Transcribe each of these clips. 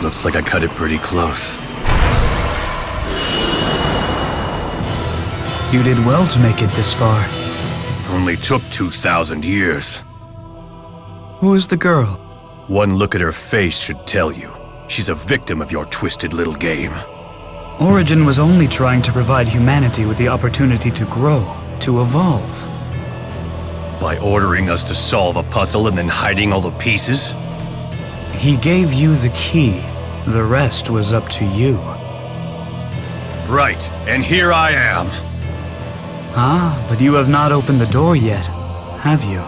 Looks like I cut it pretty close. You did well to make it this far. Only took 2,000 years. Who is the girl? One look at her face should tell you. She's a victim of your twisted little game. Origin was only trying to provide humanity with the opportunity to grow, to evolve. By ordering us to solve a puzzle and then hiding all the pieces? He gave you the key. The rest was up to you. Right, and here I am. Ah, but you have not opened the door yet, have you?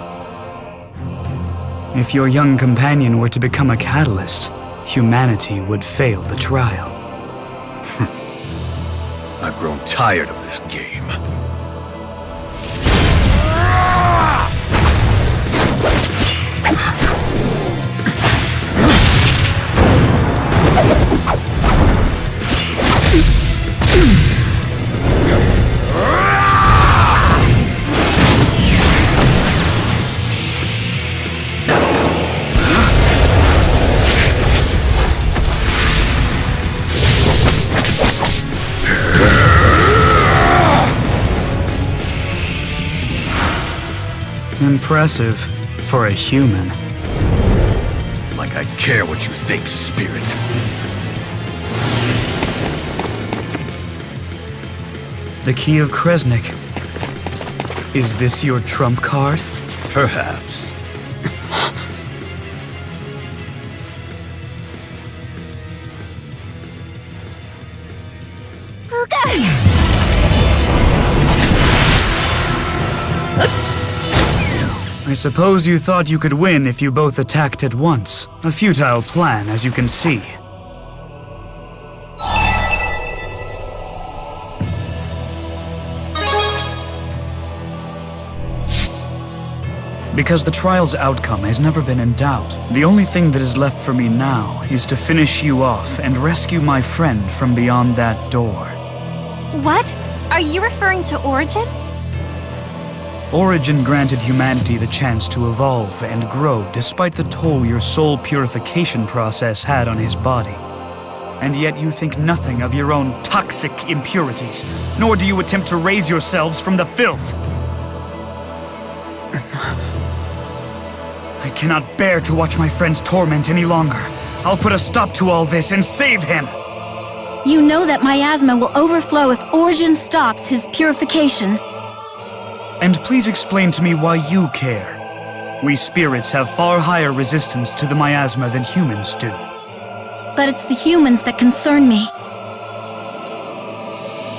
If your young companion were to become a catalyst, humanity would fail the trial. I've grown tired of this game. Impressive for a human. Like I care what you think, spirit. The key of Kresnik. Is this your trump card? Perhaps. I suppose you thought you could win if you both attacked at once. A futile plan, as you can see. Because the trial's outcome has never been in doubt, the only thing that is left for me now is to finish you off and rescue my friend from beyond that door. What? Are you referring to Origin? Origin granted humanity the chance to evolve and grow despite the toll your soul purification process had on his body. And yet you think nothing of your own toxic impurities, nor do you attempt to raise yourselves from the filth. I cannot bear to watch my friend's torment any longer. I'll put a stop to all this and save him! You know that miasma will overflow if Origin stops his purification. And please explain to me why you care. We spirits have far higher resistance to the miasma than humans do. But it's the humans that concern me.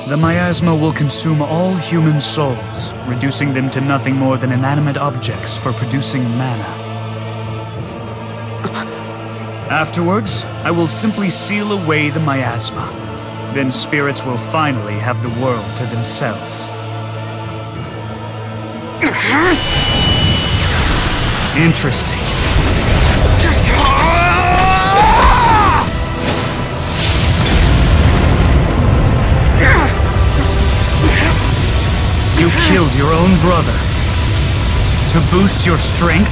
The miasma will consume all human souls, reducing them to nothing more than inanimate objects for producing mana. Afterwards, I will simply seal away the miasma. Then spirits will finally have the world to themselves. Interesting. You killed your own brother. To boost your strength?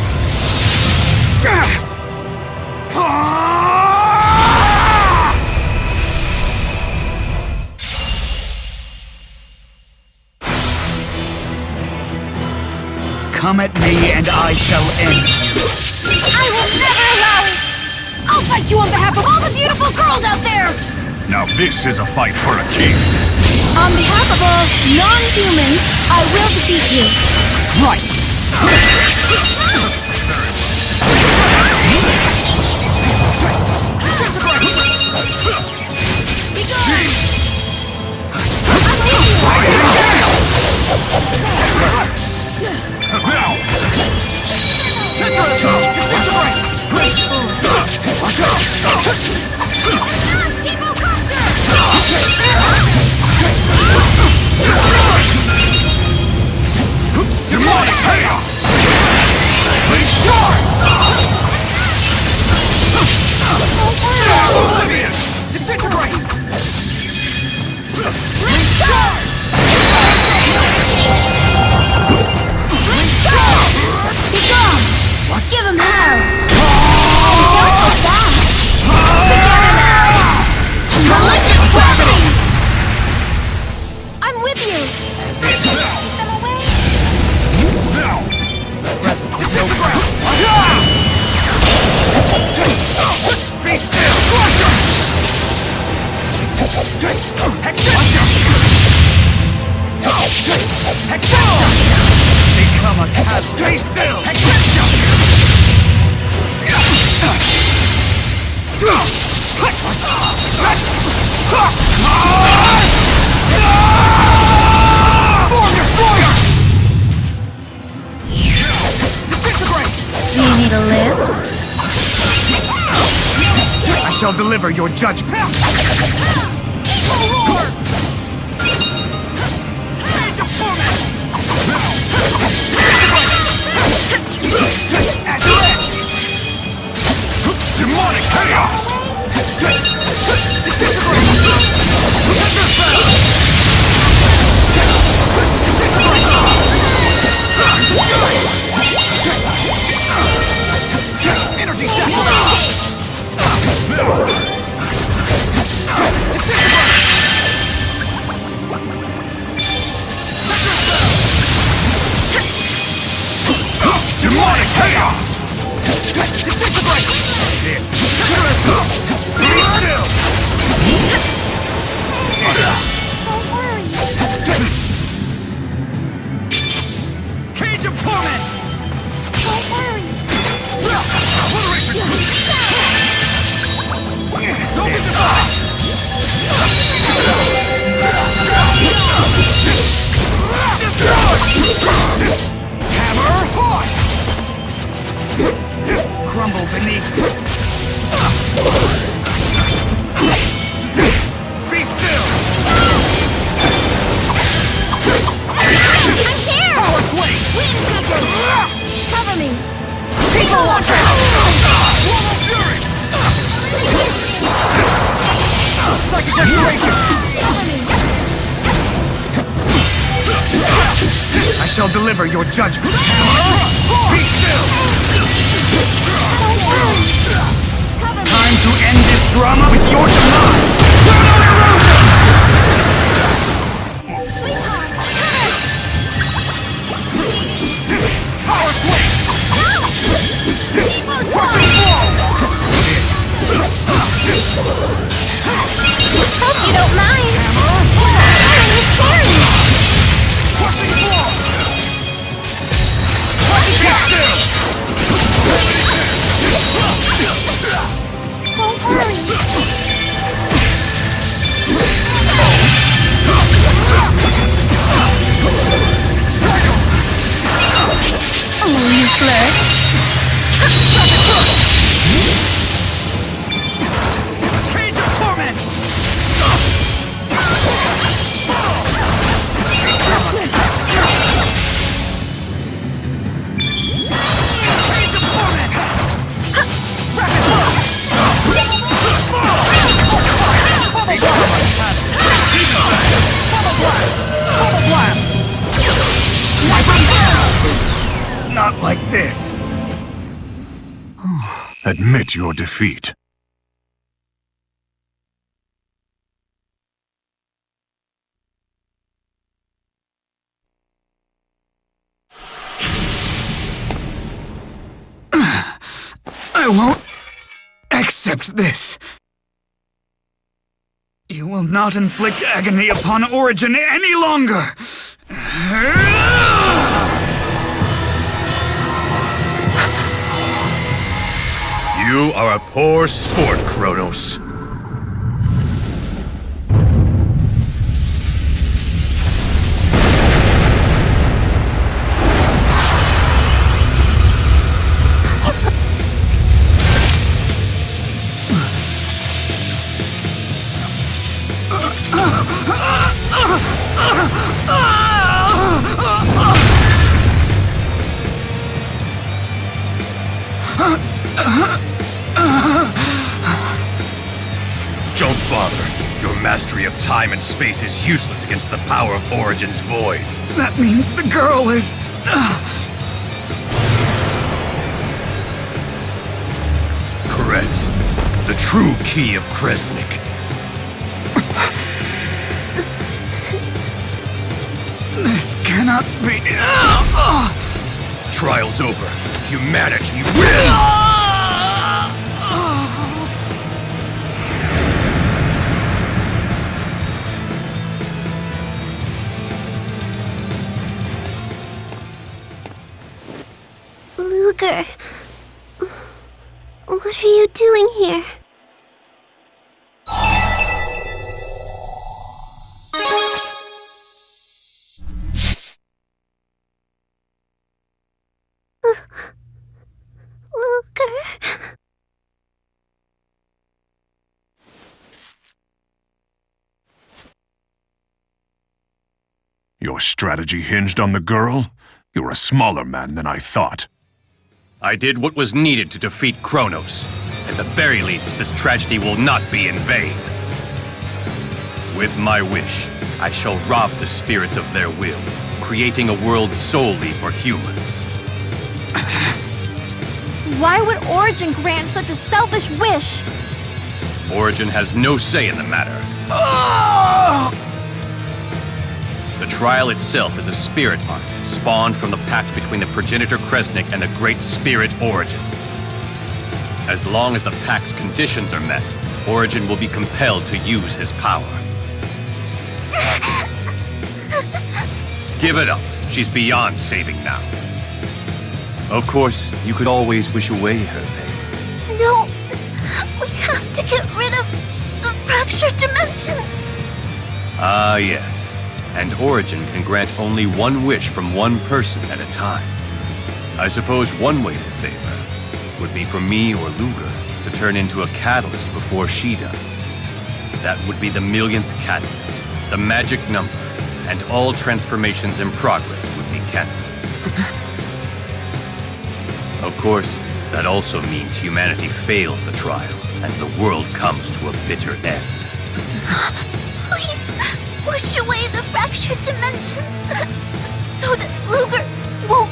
Come at me and I shall end you. I will never allow it! I'll fight you on behalf of all the beautiful girls out there! Now this is a fight for a king. On behalf of all non-humans, I will defeat you. Right. Demonic still! Form Destroyer! Disintegrate! Do you need a lift? I shall deliver your judgment. Roar! Age of Torment! Azure! Demonic chaos! Energy Shackle! Demonic chaos! Disintegrate! Be still! Don't worry. Cage of Torment! Don't worry. Open the fire! Hammer! Toss! Crumble beneath me. Be still! I'm here! Power Swing! Wind Dipper! Cover me! People Launcher! Wall of Fury! Psychic Restoration! Cover me! I shall deliver your judgment. Be still! Don't worry. Cover me! Time to end this drama with your demise. Sweetheart! Power Swing! Depot Crushing Sword! Blow! Hope you don't mind. Hammer! Aaron is carrying it. Crushing Blow! Be still! Don't worry. Oh, you flirt. Cage of Torment! Cage of Torment! Rapid Burst! Bubble Blast! Bubble Blast! Bubble Blast! Sniping Down! Not like this. Admit your defeat. I won't accept this. You will not inflict agony upon Origin any longer. You are a poor sport, Kronos. Don't bother. Your mastery of time and space is useless against the power of Origin's void. That means the girl is... Correct. The true key of Kresnik. This cannot be... Trial's over. Humanity wins! Luger, what are you doing here? Luger. Your strategy hinged on the girl? You're a smaller man than I thought. I did what was needed to defeat Kronos. At the very least, this tragedy will not be in vain. With my wish, I shall rob the spirits of their will, creating a world solely for humans. Why would Origin grant such a selfish wish? Origin has no say in the matter. The trial itself is a spirit art, spawned from the pact between the progenitor Kresnik and the great spirit Origin. As long as the pact's conditions are met, Origin will be compelled to use his power. Give it up. She's beyond saving now. Of course, you could always wish away her pain. No! We have to get rid of the fractured dimensions! Ah, yes. And Origin can grant only one wish from one person at a time. I suppose one way to save her would be for me or Luger to turn into a catalyst before she does. That would be the millionth catalyst, the magic number, and all transformations in progress would be cancelled. Of course, that also means humanity fails the trial, and the world comes to a bitter end. Please, wash away the fractured dimensions so that Luger won't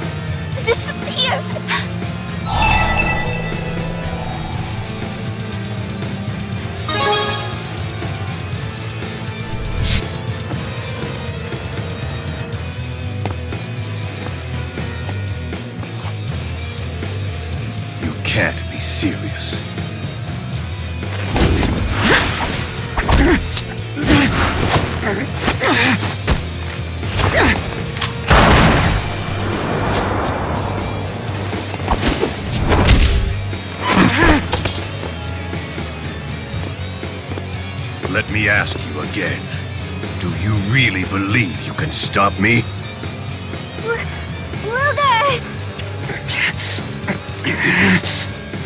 disappear. You can't be serious. Let me ask you again. Do you really believe you can stop me? Luger!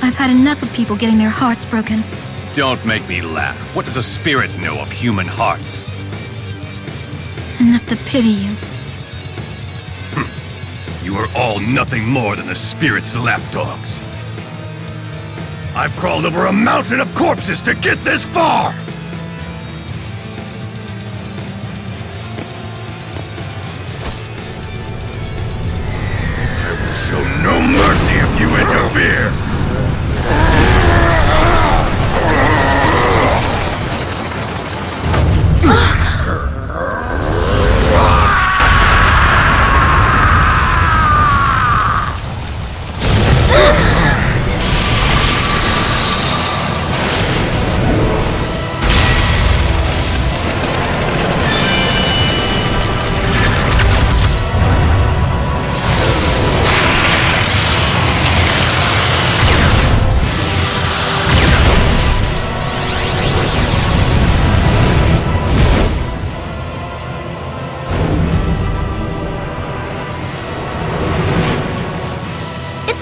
I've had enough of people getting their hearts broken. Don't make me laugh. What does a spirit know of human hearts? Enough to pity you. You are all nothing more than the spirit's lapdogs. I've crawled over a mountain of corpses to get this far! I will show no mercy if you interfere!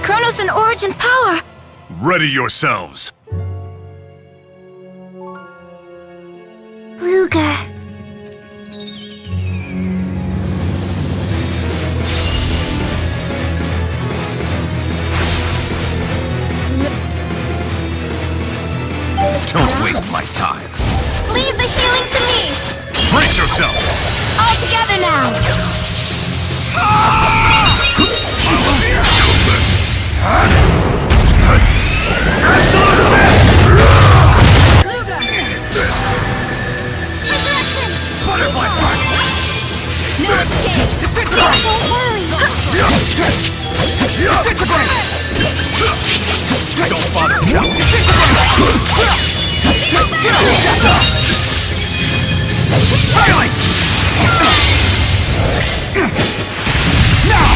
Kronos and Origin's power! Ready yourselves! Luger. Don't waste my time. Leave the healing to me! Brace yourself! All together now! Butterfly Park! No escape! Disintegrate! Don't worry! Don't bother me now! Highlight! Now!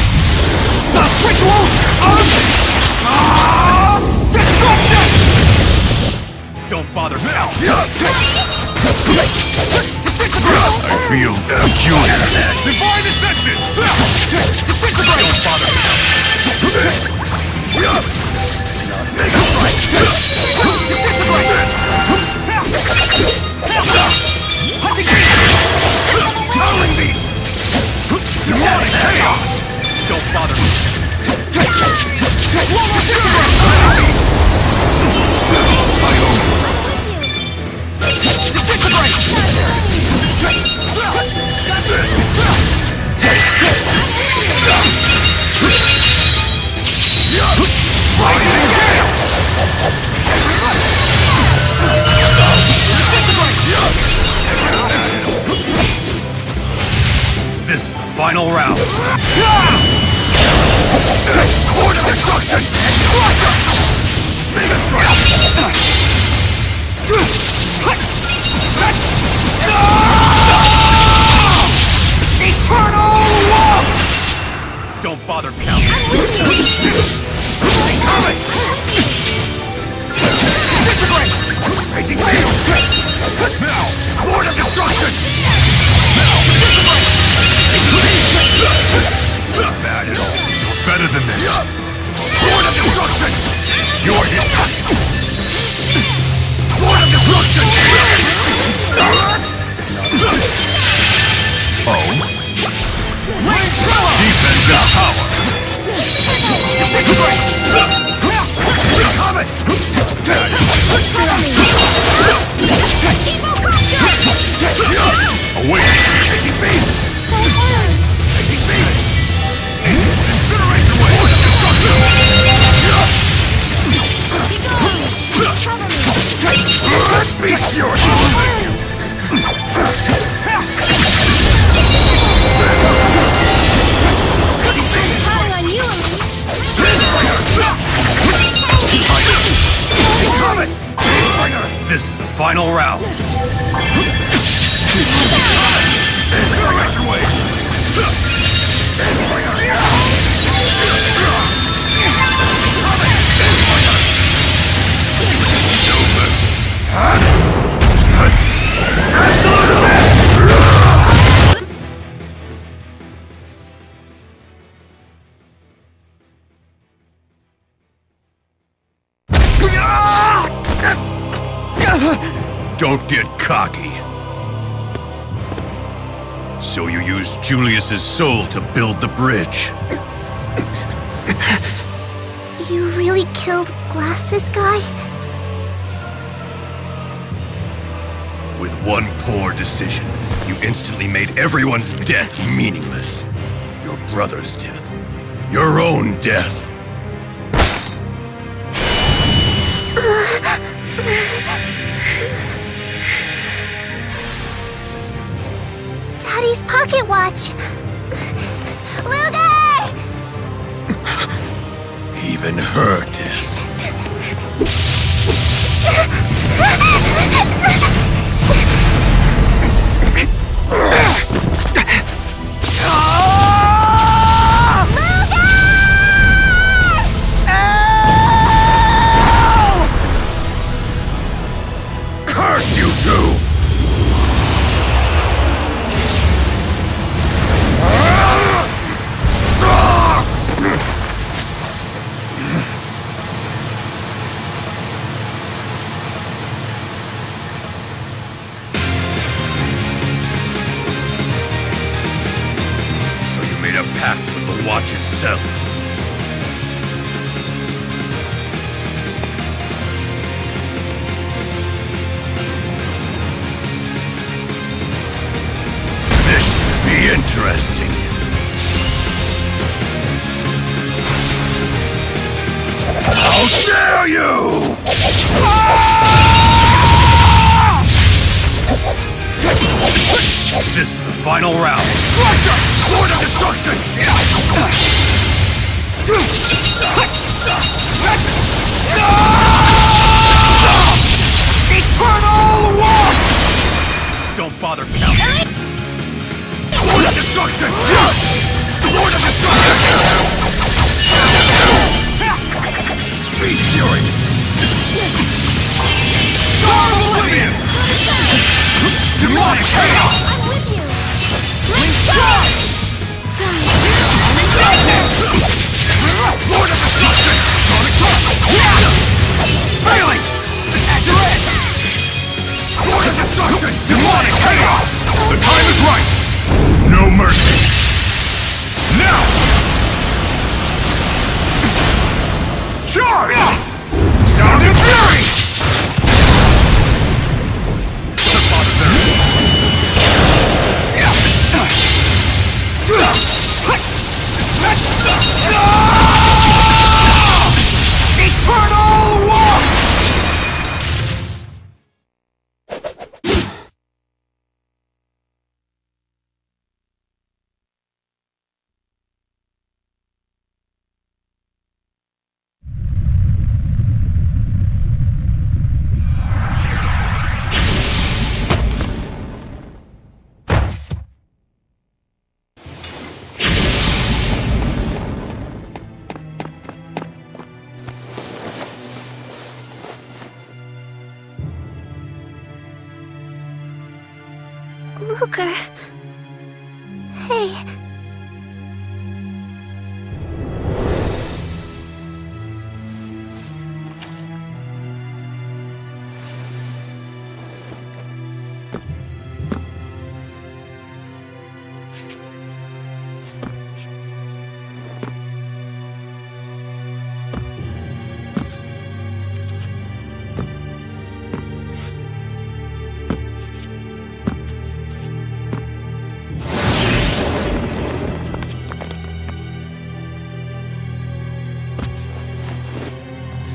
The ritual of feel peculiar. Divine Ascension! Disintegrate! Don't bother me. Mega Strike! Disintegrate! Howling Beast! Demonic Chaos! Don't bother me. This is the final round. Horde of Destruction! Crusher! Mega Strike! Eternal Waltz! Don't bother counting. Coming! Disintegrate! Raging Gale! Now! Horde of Destruction! Now! Disintegrate! Bad at all. Better than this. Horde of Destruction! You're hit! Horde of Destruction! Oh? Defensive power. Disintegrate! Coming! Awake. Raging Beast! Raging Beast! Incineration Wave! Horde of Destruction! Beast Fury! Counting on you, Elise. This is the final round. Incineration Wave! No mercy. Don't get cocky. So you used Julius's soul to build the bridge. You really killed Glasses Guy? With one poor decision, you instantly made everyone's death meaningless. Your brother's death. Your own death. Daddy's pocket watch! Luger! Even her death. Curse you two! So you made a pact with the watch itself. This should be interesting. How dare you! This is the final round. Crusher! Lord of Destruction! Eternal Waltz! Don't bother counting. Lord of Destruction! Lord of Destruction! Beast Fury! Star of Oblivion! Demonic Chaos! I'm with you! Charge! Sound and fury! Eternal Watch! Luger. Hey.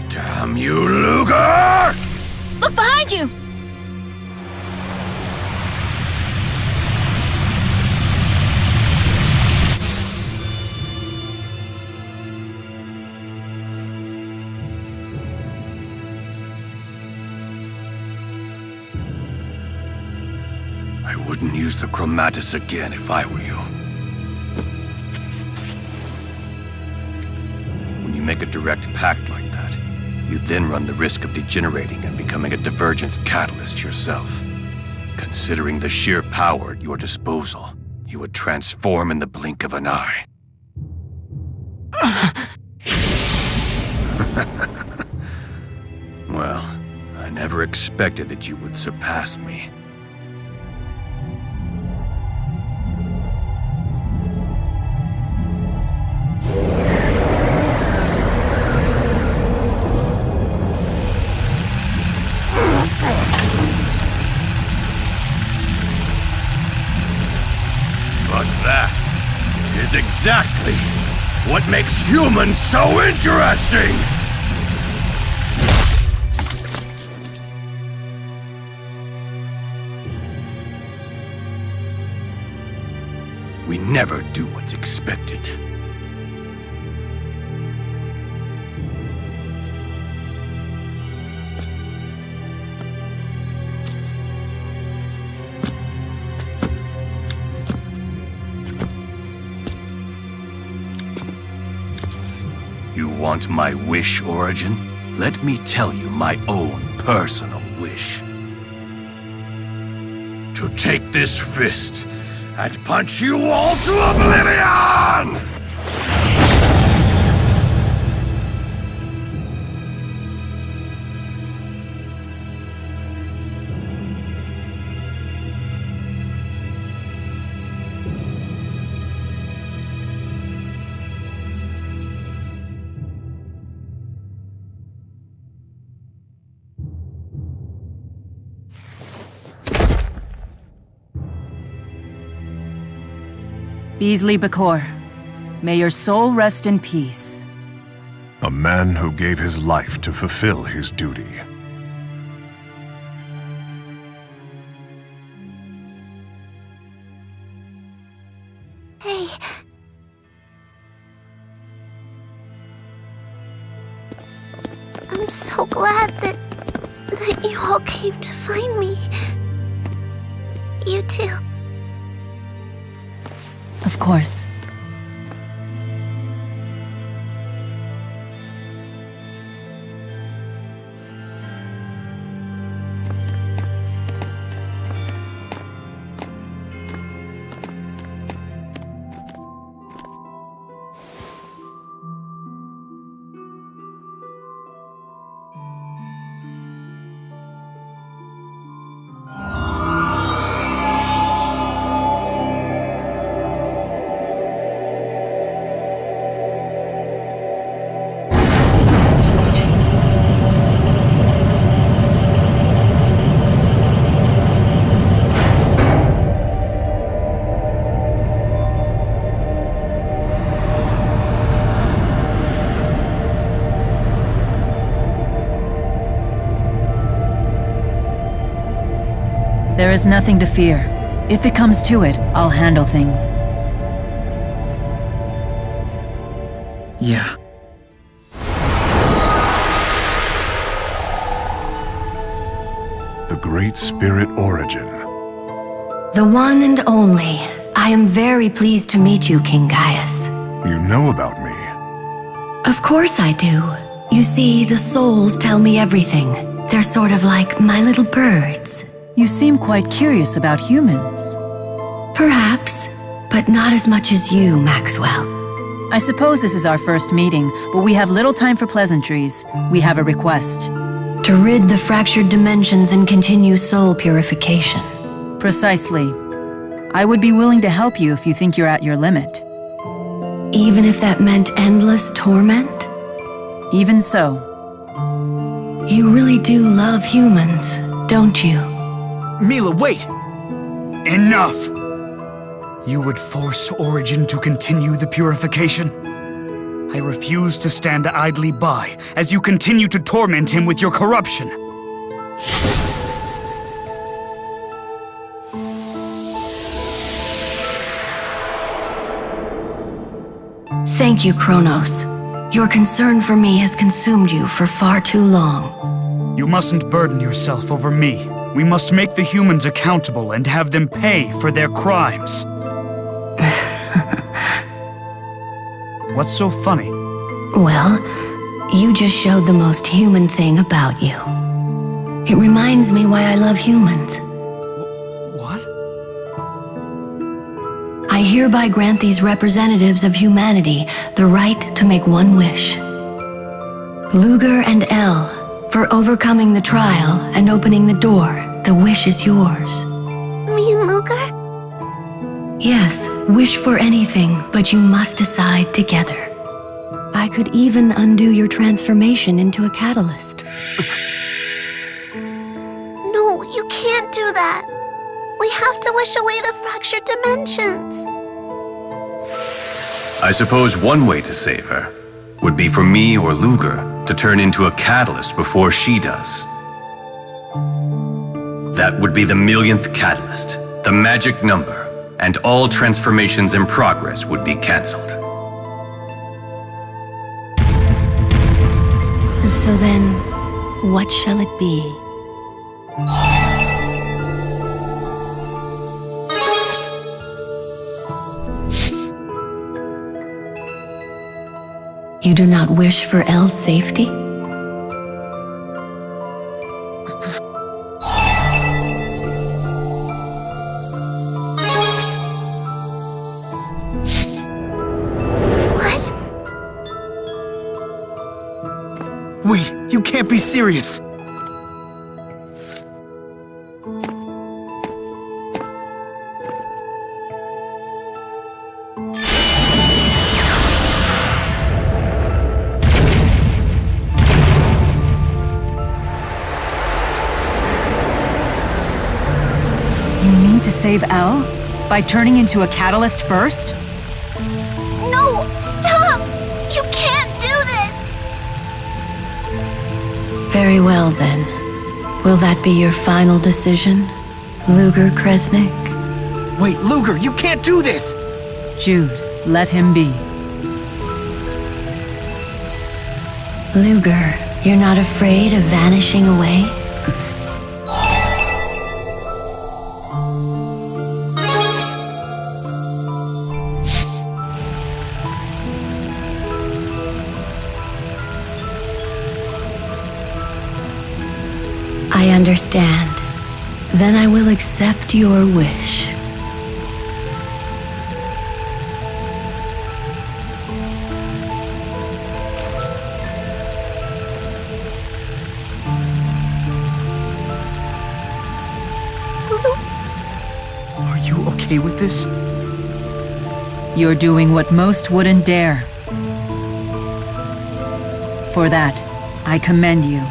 Damn you, Luger! Look behind you! I wouldn't use the chromatus again if I were you. When you make a direct pact like that, you then run the risk of degenerating and becoming a divergence catalyst yourself. Considering the sheer power at your disposal, you would transform in the blink of an eye. Well, I never expected that you would surpass me. But that is exactly what makes humans so interesting! We never do what's expected. You want my wish, Origin? Let me tell you my own personal wish. To take this fist and punch you all to oblivion! Beasley Bakor, may your soul rest in peace. A man who gave his life to fulfill his duty. Hey. I'm so glad that you all came to find me. You too. Of course. There is nothing to fear. If it comes to it, I'll handle things. Yeah. The Great Spirit Origin. The one and only. I am very pleased to meet you, King Gaius. You know about me. Of course I do. You see, the souls tell me everything. They're sort of like my little birds. You seem quite curious about humans. Perhaps, but not as much as you, Maxwell. I suppose this is our first meeting, but we have little time for pleasantries. We have a request. To rid the fractured dimensions and continue soul purification. Precisely. I would be willing to help you if you think you're at your limit. Even if that meant endless torment? Even so. You really do love humans, don't you? Mila, wait! Enough! You would force Origin to continue the purification? I refuse to stand idly by as you continue to torment him with your corruption. Thank you, Kronos. Your concern for me has consumed you for far too long. You mustn't burden yourself over me. We must make the humans accountable and have them pay for their crimes. What's so funny? Well, you just showed the most human thing about you. It reminds me why I love humans. What? I hereby grant these representatives of humanity the right to make one wish. Luger and El, for overcoming the trial and opening the door, the wish is yours. Me and Luger? Yes, wish for anything, but you must decide together. I could even undo your transformation into a catalyst. No, you can't do that. We have to wish away the fractured dimensions. I suppose one way to save her would be for me or Luger to turn into a catalyst before she does. That would be the millionth catalyst, the magic number, and all transformations in progress would be cancelled. So then, what shall it be? You do not wish for Elle's safety? What? Wait, you can't be serious! To save Elle? By turning into a catalyst first? No! Stop! You can't do this! Very well then. Will that be your final decision, Luger Kresnik? Wait, Luger, you can't do this! Jude, let him be. Luger, you're not afraid of vanishing away? I understand. Then I will accept your wish. Are you okay with this? You're doing what most wouldn't dare. For that, I commend you.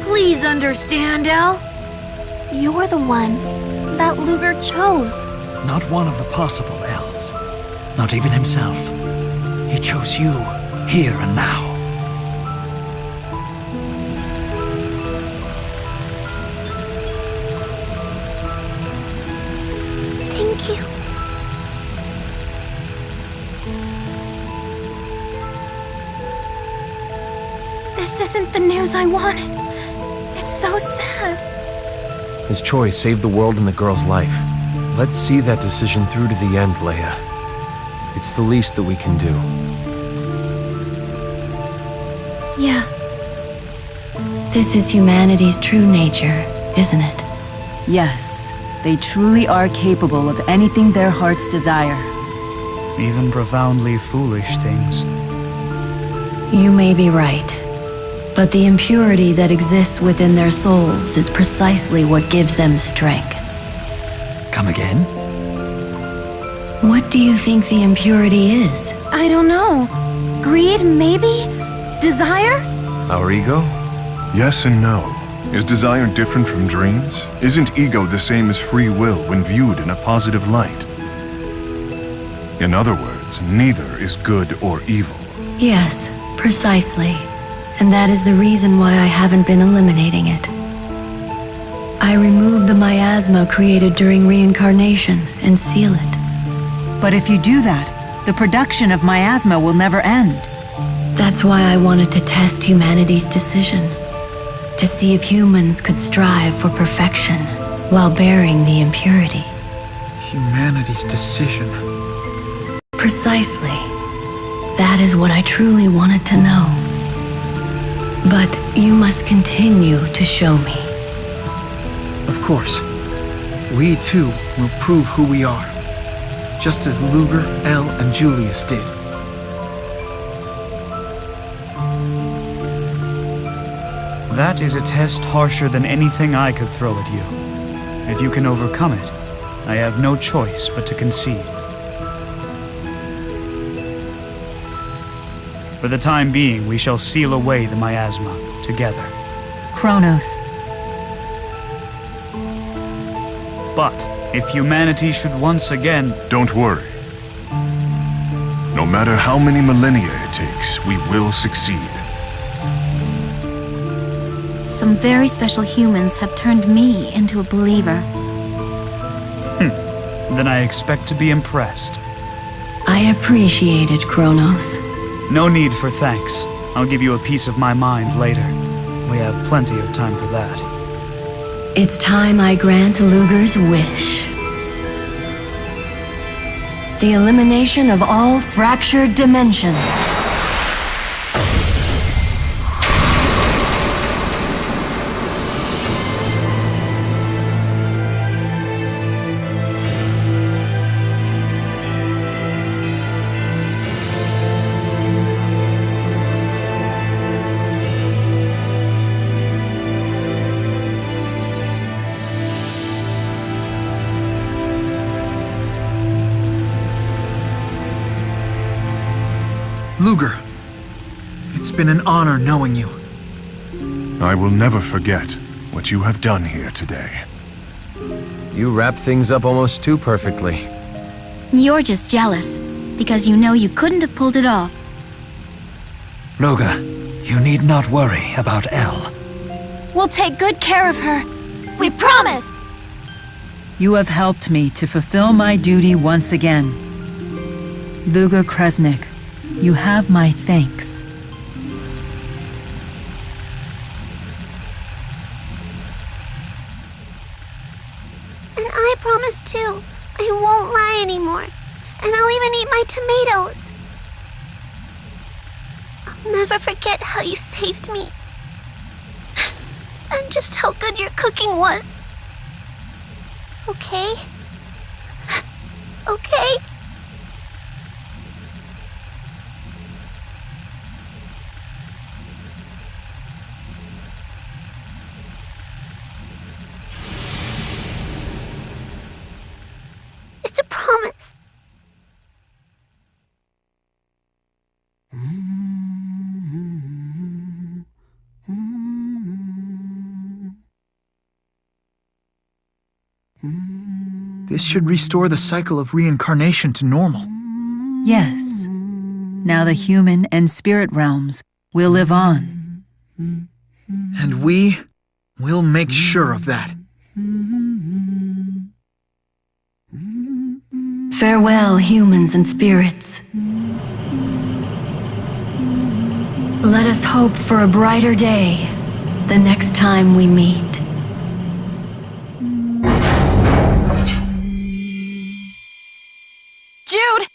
Please understand, Elle. You're the one that Luger chose. not one of the possible elves. Not even himself. He chose you, here and now. Thank you. This isn't the news I wanted. It's so sad. His choice saved the world and the girl's life. Let's see that decision through to the end, Leia. It's the least that we can do. Yeah. This is humanity's true nature, isn't it? Yes, they truly are capable of anything their hearts desire. Even profoundly foolish things. You may be right. But the impurity that exists within their souls is precisely what gives them strength. Come again? What do you think the impurity is? I don't know. Greed, maybe? Desire? Our ego? Yes and no. Is desire different from dreams? Isn't ego the same as free will when viewed in a positive light? In other words, neither is good or evil. Yes, precisely. And that is the reason why I haven't been eliminating it. I remove the miasma created during reincarnation and seal it. But if you do that, the production of miasma will never end. That's why I wanted to test humanity's decision. To see if humans could strive for perfection while bearing the impurity. Humanity's decision. Precisely. That is what I truly wanted to know. But you must continue to show me. Of course. We too will prove who we are. Just as Luger, Elle, and Julius did. That is a test harsher than anything I could throw at you. If you can overcome it, I have no choice but to concede. For the time being, we shall seal away the miasma together. Kronos. But if humanity should once again... Don't worry. No matter how many millennia it takes, we will succeed. Some very special humans have turned me into a believer. Then I expect to be impressed. I appreciate it, Kronos. No need for thanks. I'll give you a piece of my mind later. We have plenty of time for that. It's time I grant Luger's wish. The elimination of all fractured dimensions. Luger, it's been an honor knowing you. I will never forget what you have done here today. You wrap things up almost too perfectly. You're just jealous, because you know you couldn't have pulled it off. Luger, you need not worry about Elle. We'll take good care of her. We promise! You have helped me to fulfill my duty once again. Luger Kresnik, you have my thanks. And I promise too, I won't lie anymore. And I'll even eat my tomatoes. I'll never forget how you saved me. And just how good your cooking was. Okay? Okay? It's a promise. This should restore the cycle of reincarnation to normal. Yes. Now the human and spirit realms will live on. And we'll make sure of that. Farewell, humans and spirits. Let us hope for a brighter day the next time we meet. Jude!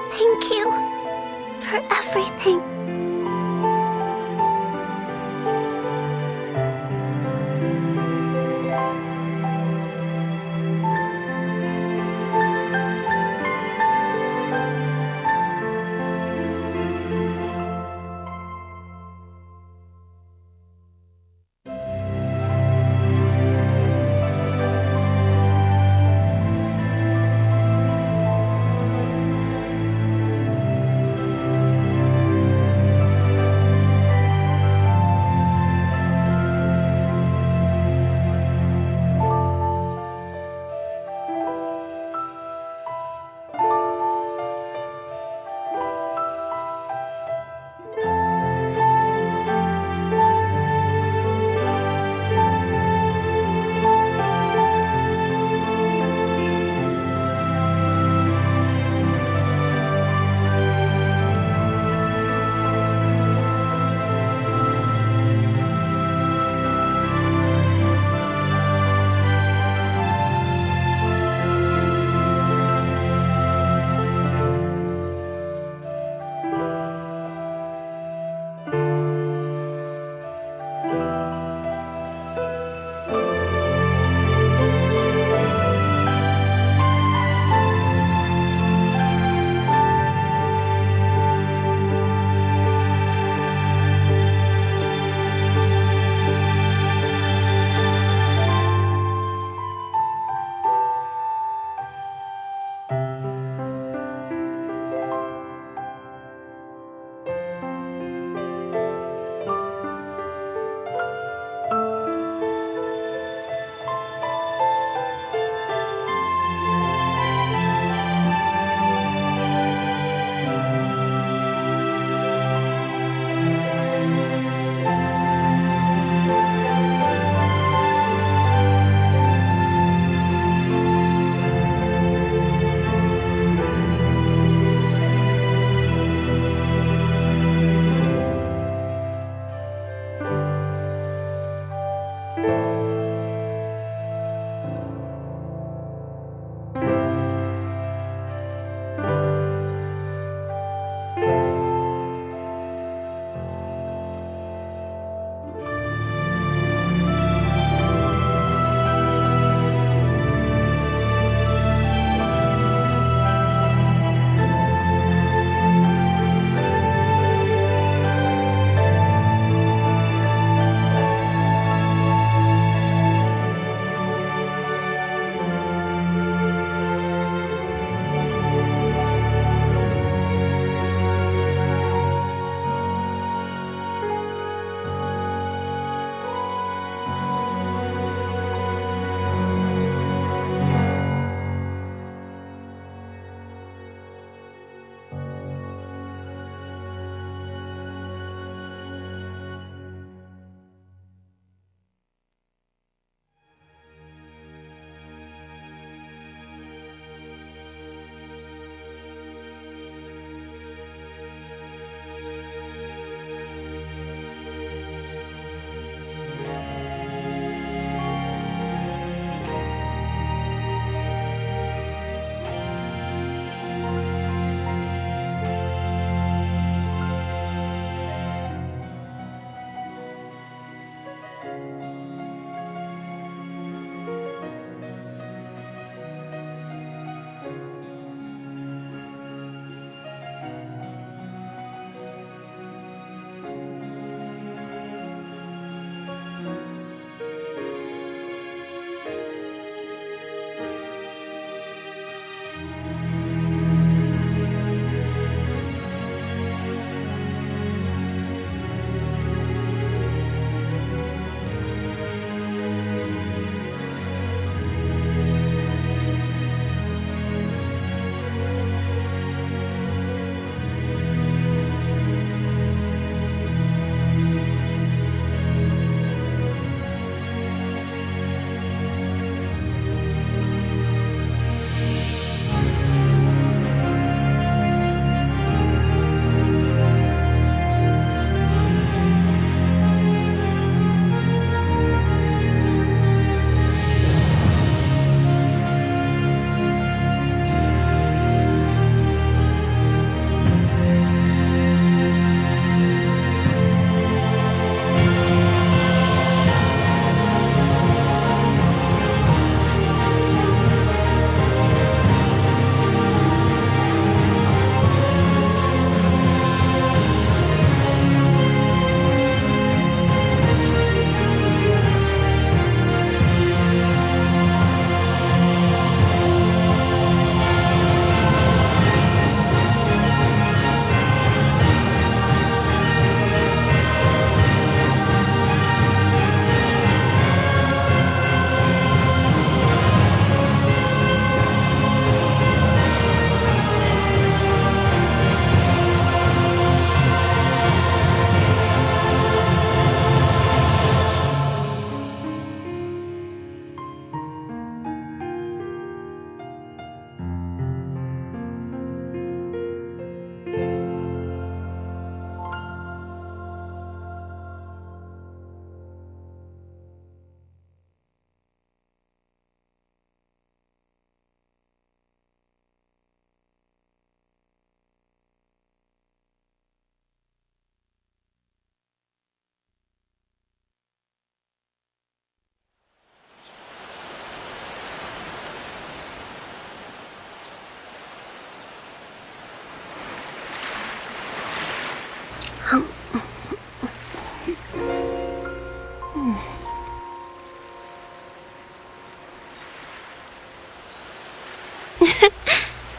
Thank you for everything.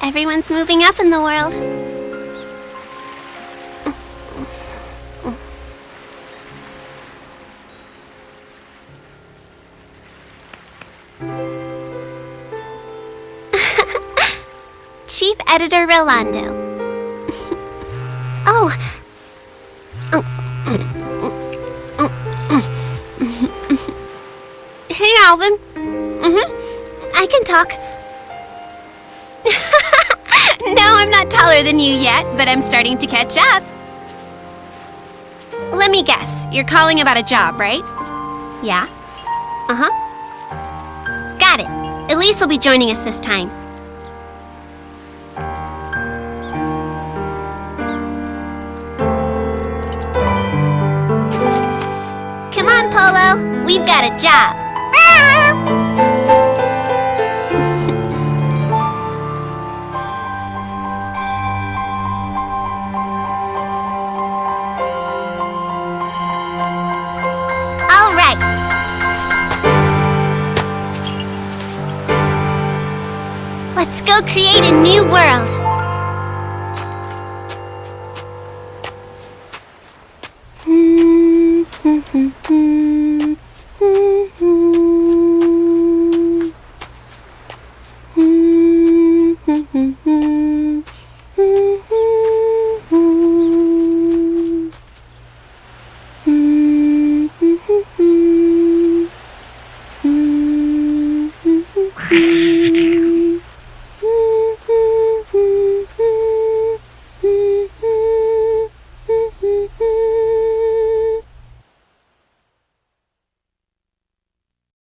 Everyone's moving up in the world. Chief Editor Rolando. Oh. Hey, Alvin. I can talk. No, I'm not taller than you yet, but I'm starting to catch up. Let me guess, you're calling about a job, right? Yeah? Uh-huh. Got it. Elise will be joining us this time. Come on, Polo. We've got a job. All right. Let's go create a new world.